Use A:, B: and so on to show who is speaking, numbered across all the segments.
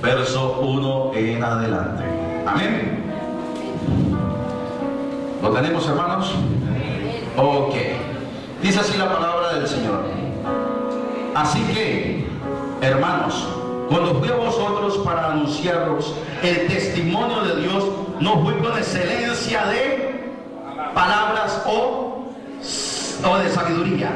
A: verso 1 en adelante. Amén. ¿Lo tenemos, hermanos? Ok. Dice así la palabra del Señor. Así que, hermanos, cuando fui a vosotros para anunciaros el testimonio de Dios, no fui con excelencia de palabras o de sabiduría,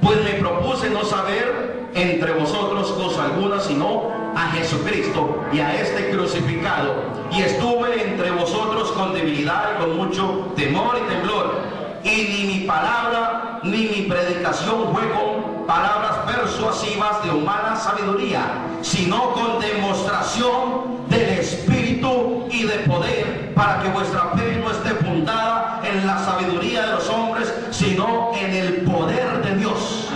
A: pues me propuse no saber entre vosotros cosa alguna, sino a Jesucristo y a este crucificado. Y estuve entre vosotros con debilidad y con mucho temor y temblor. Y ni mi palabra ni mi predicación fue con palabras persuasivas de humana sabiduría, sino con demostración del Espíritu y de poder, para que vuestra fe no esté fundada en la sabiduría de los hombres, sino en el poder de Dios.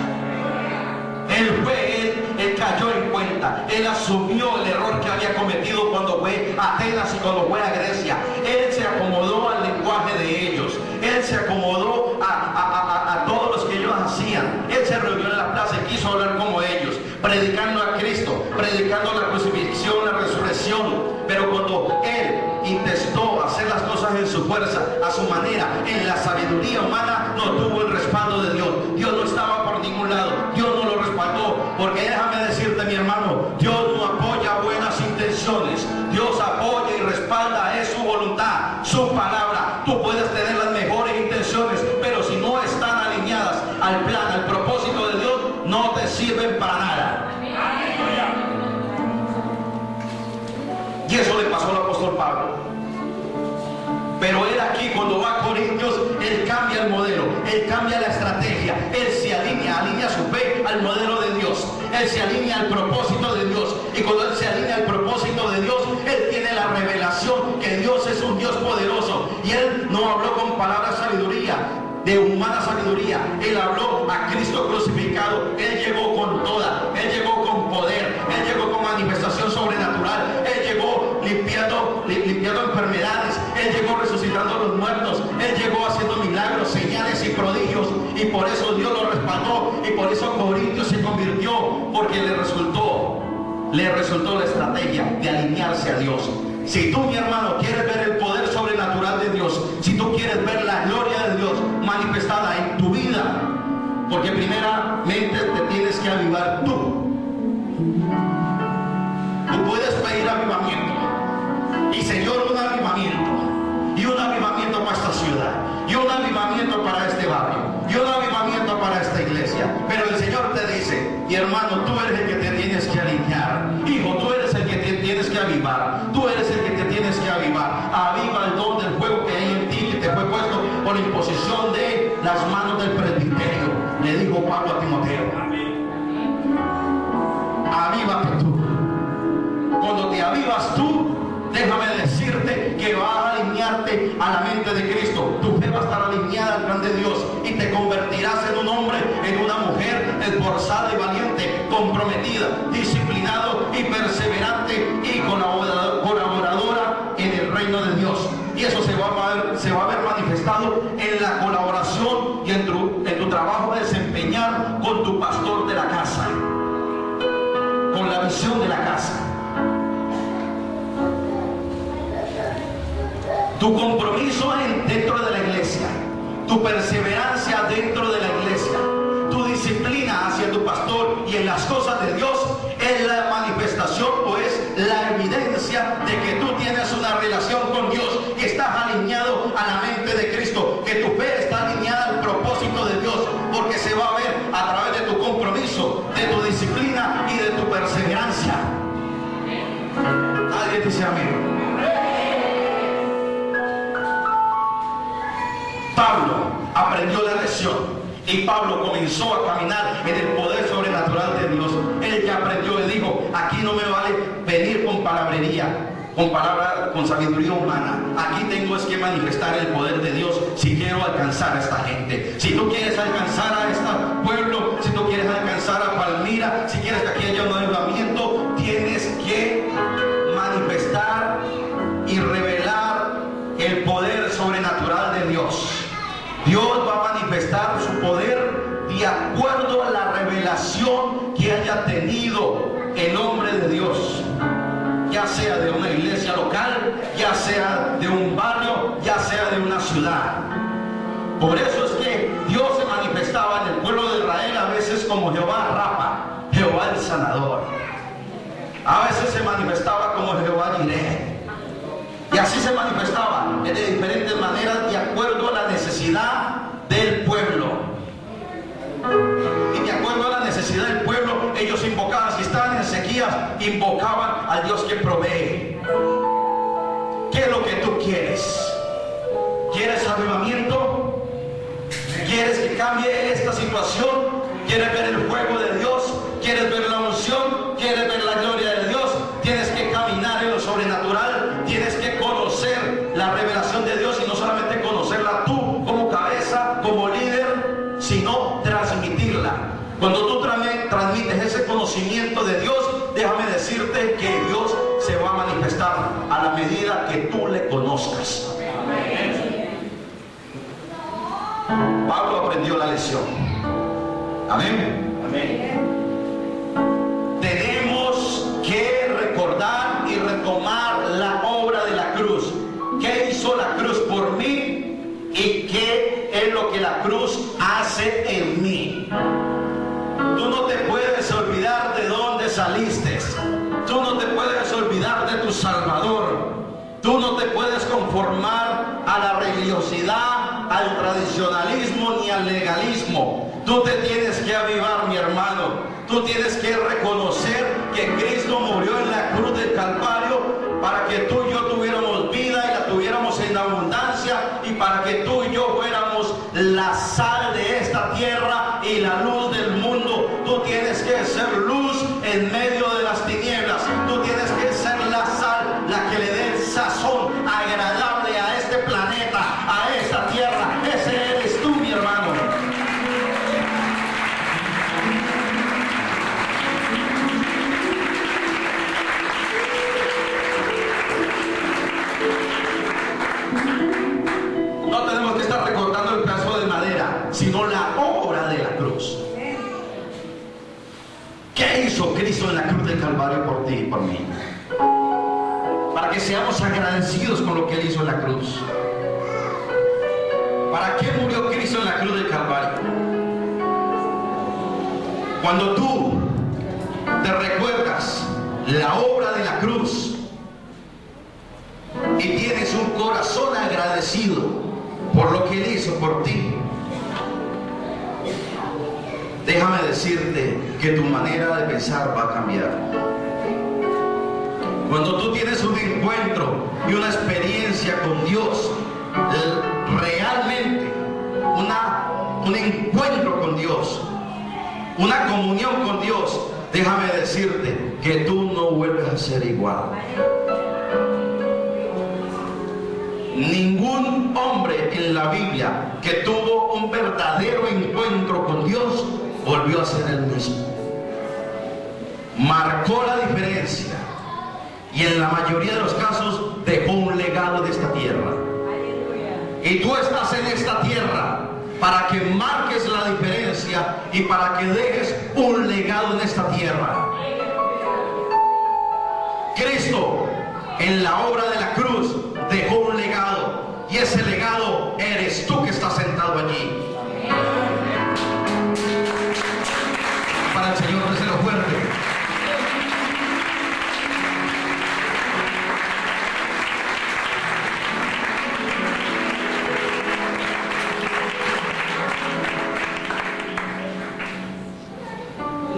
A: Él cayó en cuenta, él asumió el error que había cometido cuando fue a Atenas y cuando fue a Grecia. Él se acomodó al lenguaje de ellos, él se acomodó a todos los que ellos hacían. Él se reunió en la plaza y quiso hablar como ellos, predicando a Cristo, predicando la crucifixión, la resurrección. Pero cuando él intentó hacer las cosas en su fuerza, a su manera, en la sabiduría humana, no tuvo el respaldo de Dios. Dios no estaba por ningún lado, Dios no lo respaldó. Porque déjame decirte, mi hermano, Dios no apoya buenas intenciones, Dios apoya y respalda, es su voluntad, su palabra. Tú puedes tener las mejores intenciones, pero si no están alineadas al plan, al propósito de Dios, no te sirven para nada. Y eso le pasó al apóstol Pablo. Pero él aquí, cuando va a Corintios, él cambia el modelo, él cambia la estrategia, él se alinea su fe al modelo de Dios, él se alinea al propósito de Dios. Y cuando él se alinea al propósito de Dios, él tiene la revelación que Dios es un Dios poderoso. Y él no habló con palabras sabiduría, de humana sabiduría, él habló a Cristo crucificado. Él llegó con toda, él llegó con poder, él llegó con manifestación sobrenatural, él llegó limpiando enfermedades, él llegó resucitando a los muertos, él llegó haciendo milagros, señales y prodigios. Y por eso Dios lo respaldó, y por eso Corintios se convirtió, porque le resultó la estrategia de alinearse a Dios. Si tú, mi hermano, quieres ver el poder sobrenatural de Dios, si tú quieres ver la gloria de Dios manifestada en tu vida, porque primeramente te tienes que avivar tú. Tú puedes pedir avivamiento, y Señor, un avivamiento, y un avivamiento para esta ciudad, y un avivamiento para este barrio, y un avivamiento para esta iglesia. Pero el Señor te dice, mi hermano, tú eres el que te tienes que alinear. Hijo, tú eres el que te tienes que avivar. Tú eres el que te tienes que avivar. Aviva el don del fuego que hay en ti, que te fue puesto por imposición de las manos del presbiterio. Le dijo Pablo a Timoteo. Avívate tú. Cuando te avivas tú, déjame decirte que vas a alinearte a la mente de Cristo. Tu fe va a estar alineada al plan de Dios, y te convertirás en un hombre, en una mujer esforzada y valiente, comprometida, disciplinado y perseverante, y colaboradora en el reino de Dios. Y eso se va a ver manifestado en la colaboración y en tu trabajo de desempeñar con tu pastor de la casa, con la visión de la casa. Tu compromiso dentro de la iglesia, tu perseverancia dentro de la iglesia, tu disciplina hacia tu pastor y en las cosas de Dios es la manifestación, o es la evidencia de que tú tienes una relación con Dios, que estás alineado a la mente de Cristo, que tu fe está alineada al propósito de Dios, porque se va a ver a través de tu compromiso, de tu disciplina y de tu perseverancia. Alguien dice amén. Pablo aprendió la lección, y Pablo comenzó a caminar en el poder sobrenatural de Dios. Él ya aprendió y dijo, aquí no me vale venir con palabrería, con sabiduría humana. Aquí tengo es que manifestar el poder de Dios si quiero alcanzar a esta gente. Si tú quieres alcanzar a este pueblo, si tú quieres alcanzar a Palmira, si quieres que aquí haya un avivamiento, tienes que manifestar y revelar el poder sobrenatural de Dios. Dios va a manifestar su poder de acuerdo a la revelación que haya tenido el hombre de Dios, que ya sea de una iglesia local, ya sea de un barrio, ya sea de una ciudad. Por eso es que Dios se manifestaba en el pueblo de Israel a veces como Jehová Rafa, Jehová el sanador. A veces se manifestaba como Jehová Jireh. Y así se manifestaba de diferentes maneras de acuerdo a la necesidad del pueblo. Y de acuerdo a la necesidad del pueblo, ellos invocaban, si estaban en sequías, invocaban al Dios que provee. ¿Qué es lo que tú quieres? ¿Quieres avivamiento? ¿Quieres que cambie esta situación? ¿Quieres ver el fuego de Dios? ¿Quieres ver la unción? ¿Quieres ver la gloria de Dios? Tienes que caminar en lo sobrenatural. Tienes que conocer la revelación de Dios, y no solamente conocerla tú como cabeza, como líder, sino transmitirla. Cuando tú transmites ese conocimiento de Dios, déjame decirte que Dios se va a manifestar a la medida que tú le conozcas. Pablo aprendió la lección. Amén. Amén. Tenemos que recordar y retomar la obra de la cruz. ¿Qué hizo la cruz por mí? ¿Y qué es lo que la cruz hace en mí? Tú no te puedes olvidar de dónde saliste. Tú no te puedes olvidar de tu Salvador. Tú no te puedes conformar a la religiosidad, al tradicionalismo ni al legalismo. Tú te tienes que avivar, mi hermano. Tú tienes que reconocer que Cristo murió en la cruz del Calvario para que tú y yo tuviéramos vida y la tuviéramos en abundancia, y para que tú y yo fuéramos la sal de esta tierra y la luz del mundo. Tú tienes que ser luz en medio de las tinieblas. Tú tienes que ser la sal, la que le dé el sazón agradable a este planeta, a esta tierra. Ese eres tú, mi hermano. No tenemos que estar recortando el pedazo de madera, sino la obra de la cruz. ¿Qué hizo Cristo en la cruz del Calvario por ti y por mí? Para que seamos agradecidos con lo que Él hizo en la cruz. ¿Para qué murió Cristo en la cruz del Calvario? Cuando tú te recuerdas la obra de la cruz y tienes un corazón agradecido por lo que Él hizo por ti, déjame decirte que tu manera de pensar va a cambiar. Cuando tú tienes un encuentro y una experiencia con Dios, realmente un encuentro con Dios, una comunión con Dios, déjame decirte que tú no vuelves a ser igual. Ningún hombre en la Biblia que tuvo un verdadero encuentro con Dios volvió a ser el mismo. Marcó la diferencia y en la mayoría de los casos dejó un legado de esta tierra. Y tú estás en esta tierra para que marques la diferencia y para que dejes un legado en esta tierra. Cristo en la obra de la cruz dejó un legado, y ese legado eres tú que estás sentado allí. Para el Señor, déselo fuerte.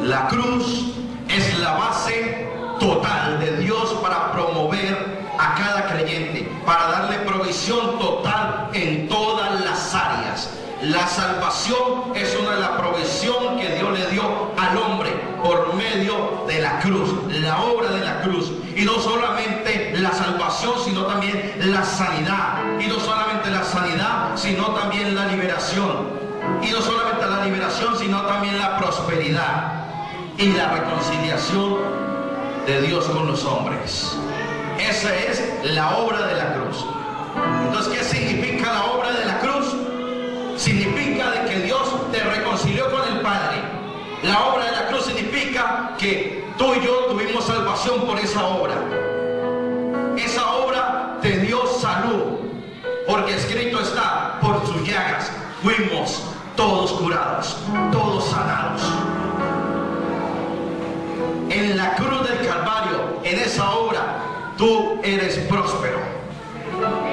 A: La cruz es la base total de Dios para promover a cada creyente, para darle provisión total en todas las áreas. La salvación es una de las provisión que Dios le dio al hombre por medio de la cruz, la obra de la cruz. Y no solamente la salvación, sino también la sanidad. Y no solamente la sanidad, sino también la liberación. Y no solamente la liberación, sino también la prosperidad y la reconciliación de Dios con los hombres. Esa es la obra de la cruz. Entonces, ¿qué significa la obra de la cruz? Significa de que Dios te reconcilió con el Padre. La obra de la cruz significa que tú y yo tuvimos salvación por esa obra. esa obra te dio salud, porque escrito está: por sus llagas fuimos todos curados, todos sanados. En la cruz del Calvario, en esa obra, tú eres próspero,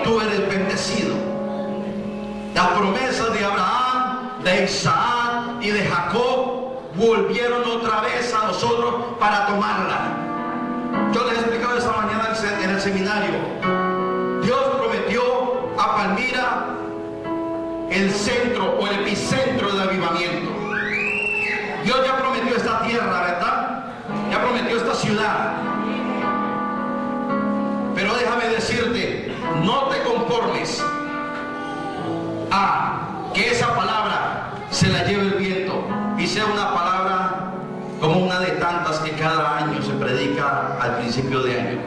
A: tú eres bendecido. Las promesas de Abraham, de Isaac y de Jacob volvieron otra vez a nosotros para tomarla. Yo les he explicado esta mañana en el seminario. Dios prometió a Palmira el centro o el epicentro del avivamiento. Dios ya prometió esta tierra, ¿verdad? Ya prometió esta ciudad. Pero déjame decirte, no te conformes a que esa palabra se la lleve el viento y sea una palabra como una de tantas que cada año se predica al principio de año.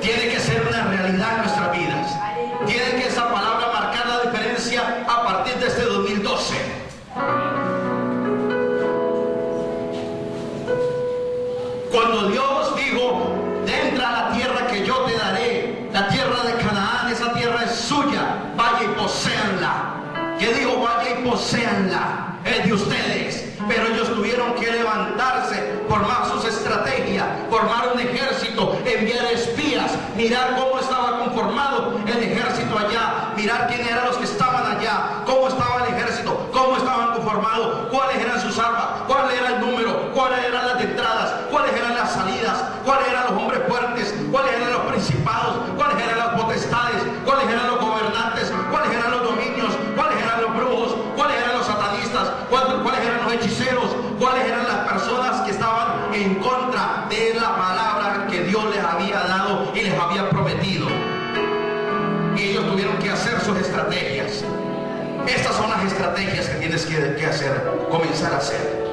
A: Tiene que ser una realidad en nuestras vidas. Tiene que esa palabra marcar la diferencia a partir de este 2012. Cuando Dios dijo: entra a la tierra que yo te daré, la tierra de Canaán, esa tierra es suya, vaya y poséanla. ¿Qué dijo? Vaya y poséanla, es de ustedes. Pero ellos tuvieron que levantarse, formar sus estrategias, formar un ejército, enviar espías, mirar cómo estaba conformado el ejército allá, mirar quién eran los que estaban allá, cómo estaba el ejército, cómo estaban conformados, cuáles eran sus armas, cuál era el número, cuáles eran las entradas, cuáles eran las salidas, cuáles eran los hombres fuertes, cuáles eran los principados, cuáles eran las potestades, cuáles eran los gobernantes, cuáles eran los dominios, cuáles eran los brujos, cuáles eran los satanistas, cuáles eran los hechiceros, cuáles eran las personas que estaban en contra de la palabra que Dios les había dado y les había prometido. Y ellos tuvieron que hacer sus estrategias. Estas son las estrategias que tienes que hacer, comenzar a hacer.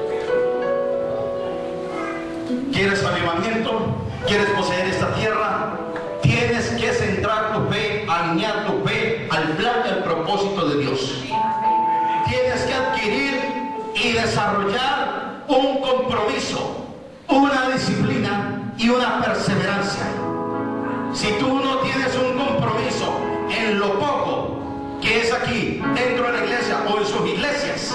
A: ¿Quieres avivamiento? ¿Quieres poseer esta tierra? Tienes que centrar tu fe, alinear tu fe al plan y al propósito de Dios. Tienes que adquirir y desarrollar un compromiso, una disciplina y una perseverancia. Si tú no tienes un compromiso en lo poco que es aquí dentro de la iglesia o en sus iglesias,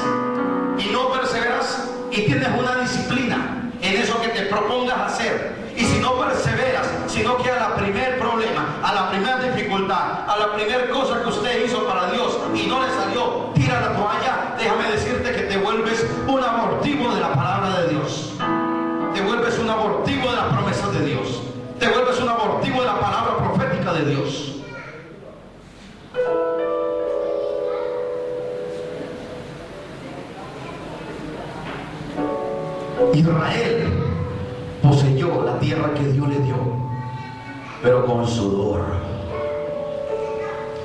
A: y no perseveras y tienes una disciplina en eso que te propongas hacer, y si no perseveras, sino que a la primer problema, a la primera dificultad, a la primera cosa que usted hizo para Dios y no le salió, tira la toalla, déjame decirte que te vuelves un abortivo de la palabra de Dios, te vuelves un abortivo de las promesas de Dios, te vuelves un abortivo de la palabra profética de Dios. Israel poseyó la tierra que Dios le dio, pero con sudor,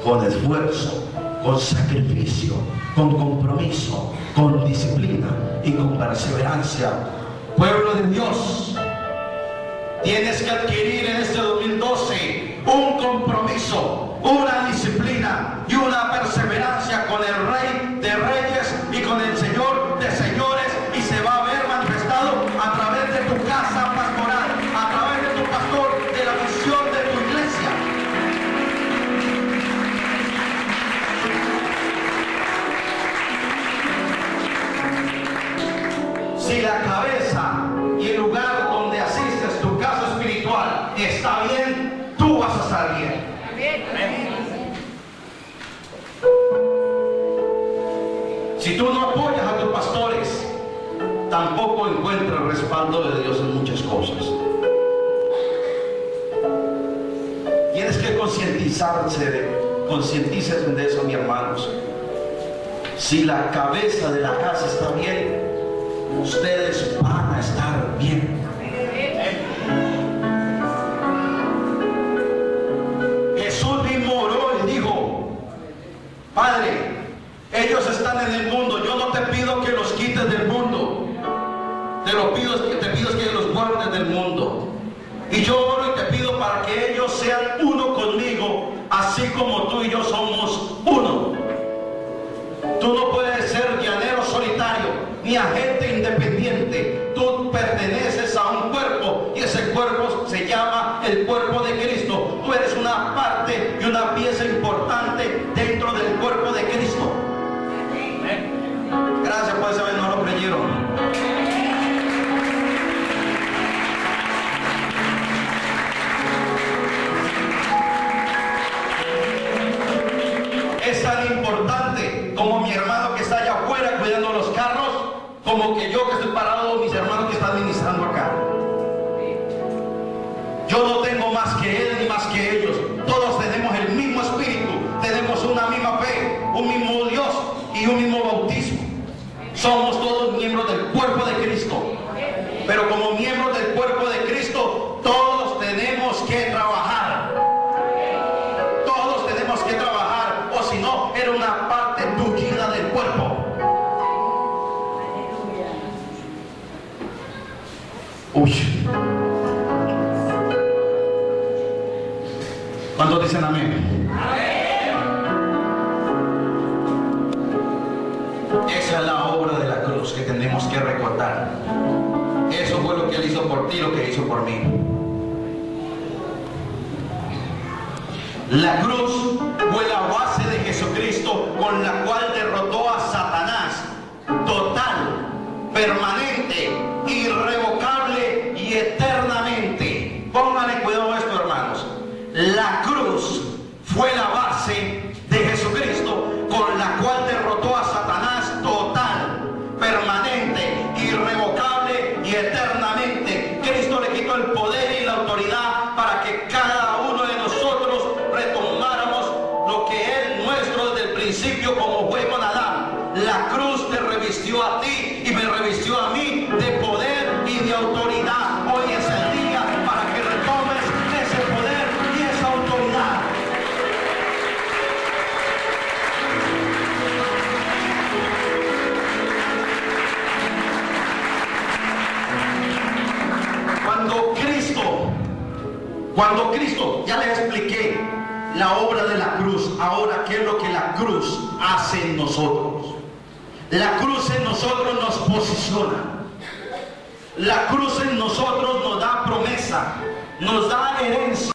A: con esfuerzo, con sacrificio, con compromiso, con disciplina y con perseverancia. Pueblo de Dios, tienes que adquirir en este 2012 un compromiso, una disciplina y una perseverancia con el Rey de Reyes y con el Señor de Señores, y se va a ver manifestado a través de tu casa pastoral, a través de tu pastor, de la visión de tu iglesia. Si la cabeza y el lugar donde asistes, tu casa espiritual, está bien, tú vas a estar bien. Si tú no apoyas a tus pastores, tampoco encuentras el respaldo de Dios en muchas cosas. Tienes que concientícense de eso, mis hermanos. Si la cabeza de la casa está bien, ustedes van a estar bien. Jesús mismo oró y dijo: Padre, ellos están en el mundo, yo no te pido que los quites del mundo, te pido que los guardes del mundo. Y yo oro y te pido para que ellos sean uno conmigo, así como tú y yo somos uno. Tú no puedes ser llanero solitario, ni agente independiente. Tú perteneces a un cuerpo, y ese cuerpo hermanos, se llama el cuerpo de Cristo. Tú eres una parte y una pieza importante dentro del cuerpo de Cristo. Gracias por esa vez, no lo creyeron. Es tan importante como mi hermano que está allá afuera cuidando los carros, como que yo que estoy parado, mis hermanos que están ministrando acá. Yo no tengo más que él ni más que ellos. Todos tenemos el mismo espíritu, tenemos una misma fe, un mismo Dios y un mismo bautismo. Somos todos miembros del cuerpo de Cristo. Pero como miembros del cuerpo de Cristo, todos tenemos que trabajar. Todos tenemos que trabajar, o si no, era una parte tullida del cuerpo. Uy. ¿Cuántos dicen amén? Esa es la obra de la cruz que tenemos que recordar. Eso fue lo que él hizo por ti, lo que hizo por mí. La cruz fue la base de Jesucristo con la cual derrotó a Satanás. Total, permanente, irrevocable y eternamente. Pónganle cuidado a esto, hermanos. La cruz fue la base de Jesucristo con la cual derrotó a Satanás total, permanente, irrevocable y eternamente. Cristo le quitó el poder y la autoridad para que cada uno de nosotros retomáramos lo que es nuestro desde el principio, como fue con Adán. La cruz te revistió a ti y me revistió a mí de poder y de autoridad. Hoy es el día para que retomes ese poder y esa autoridad. Cuando Cristo, ya les expliqué la obra de la cruz. Ahora, ¿qué es lo que la cruz hace en nosotros? La cruz en nosotros nos posiciona. La cruz en nosotros nos da promesa, nos da herencia.